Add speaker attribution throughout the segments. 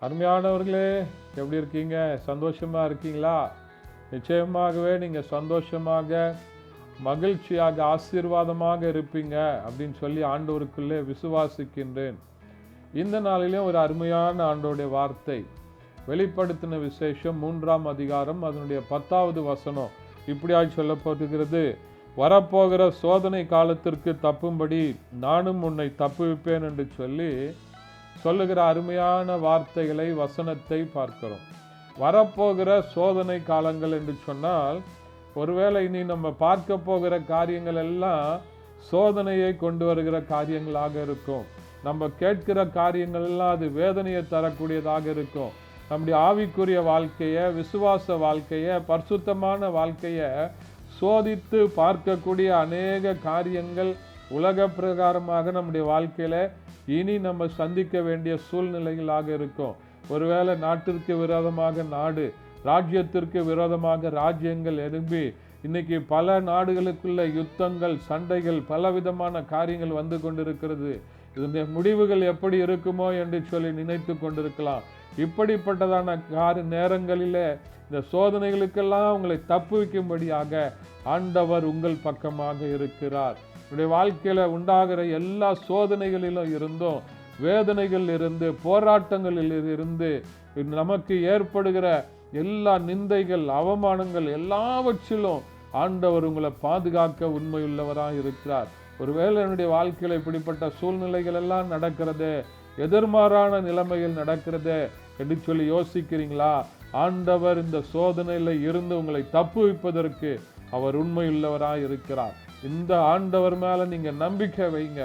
Speaker 1: அருமையானவர்களே, எப்படி இருக்கீங்க? சந்தோஷமா இருக்கீங்களா? நிச்சயமாகவே நீங்க சந்தோஷமாக, மகிழ்ச்சியாக, ஆசீர்வாதமாக இருப்பீங்க அப்படின்னு சொல்லி ஆண்டவருக்குள்ளே விசுவாசிக்கின்றேன். இந்த நாளிலும் ஒரு அருமையான ஆண்டவருடைய வார்த்தை, வெளிப்படுத்தின விசேஷம் 3ஆம் அதிகாரம் அதனுடைய 10வது வசனம் இப்படியாய் சொல்லப்பட்டிருக்கிறது. வரப்போகிற சோதனை காலத்திற்கு தப்பும்படி நானும் உன்னை தப்புவிப்பேன் என்று சொல்லுகிற அருமையான வார்த்தைகளை, வசனத்தை பார்க்கிறோம். வரப்போகிற சோதனை காலங்கள் என்று சொன்னால், ஒருவேளை இனி நம்ம பார்க்க போகிற காரியங்கள் எல்லாம் சோதனையை கொண்டு வருகிற காரியங்களாக இருக்கும். நம்ம கேட்கிற காரியங்கள் எல்லாம் அது வேதனையை தரக்கூடியதாக இருக்கும். நம்முடைய ஆவிக்குரிய வாழ்க்கையை, விசுவாச வாழ்க்கையை, பரிசுத்தமான வாழ்க்கையை சோதித்து பார்க்கக்கூடிய அநேக காரியங்கள் உலக பிரகாரமாக நம்முடைய வாழ்க்கையில இனி நம்ம சந்திக்க வேண்டிய சூழ்நிலைகளாக இருக்கும். ஒருவேளை நாட்டிற்கு விரோதமாக நாடு, ராஜ்யத்திற்கு விரோதமாக ராஜ்யங்கள் எழும்பி இன்னைக்கு பல நாடுகளுக்குள்ள யுத்தங்கள், சண்டைகள், பலவிதமான காரியங்கள் வந்து கொண்டிருக்கிறது. இதனுடைய முடிவுகள் எப்படி இருக்குமோ என்று சொல்லி நினைத்து கொண்டிருக்கலாம். இப்படிப்பட்டதான நேரங்களிலே இந்த சோதனைகளுக்கெல்லாம் உங்களை தப்புவிக்கும்படியாக ஆண்டவர் உங்கள் பக்கமாக இருக்கிறார். உங்களுடைய வாழ்க்கையில உண்டாகிற எல்லா சோதனைகளிலும் இருந்தும், வேதனைகள் இருந்து, போராட்டங்களில் இருந்து, நமக்கு ஏற்படுகிற எல்லா நிந்தைகள், அவமானங்கள் எல்லாவற்றிலும் ஆண்டவர் உங்களை பாதுகாக்க உண்மையுள்ளவராக இருக்கிறார். ஒருவேளை என்னுடைய வாழ்க்கையில இப்படிப்பட்ட சூழ்நிலைகள் எல்லாம் நடக்கிறது, எதிர்மாறான நிலைமைகள் நடக்கிறது என்று சொல்லி யோசிக்கிறீங்களா? ஆண்டவர் இந்த சோதனையில இருந்து உங்களை தப்புவிப்பதற்கு அவர் உண்மையுள்ளவராக இருக்கிறார். இந்த ஆண்டவர் மேல நீங்க நம்பிக்கை வைங்க.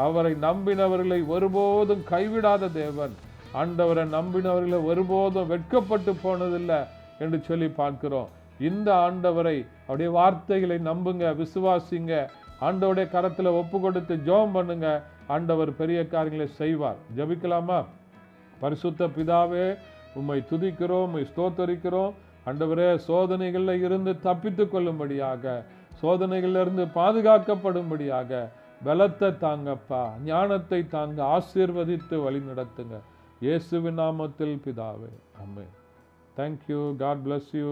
Speaker 1: அவரை நம்பினவர்களை ஒருபோதும் கைவிடாத தேவன். ஆண்டவரை நம்பினவர்களை ஒருபோதும் வெட்கப்பட்டு போனதில்லை என்று சொல்லி பார்க்கிறோம். இந்த ஆண்டவரை, அவருடைய வார்த்தைகளை நம்புங்க, விசுவாசிங்க. ஆண்டவருடைய கரத்துல ஒப்பு கொடுத்து ஜெபம் பண்ணுங்க. ஆண்டவர் பெரிய காரியங்களை செய்வார். ஜெபிக்கலாமா? பரிசுத்த பிதாவே, உம்மை துதிக்கிறோம், உம்மை ஸ்தோத்தரிக்கிறோம். ஆண்டவரே, சோதனைகள்ல இருந்து தப்பித்து கொள்ளும்படியாக, சோதனைகள்ல இருந்து பாதுகாக்கப்படும்படியாக பலத்தை தாங்கப்பா, ஞானத்தை தாங்க, ஆசீர்வதித்து வழி நடத்துங்க. இயேசுவின் நாமத்தில் பிதாவே, ஆமென். Thank you. God bless you.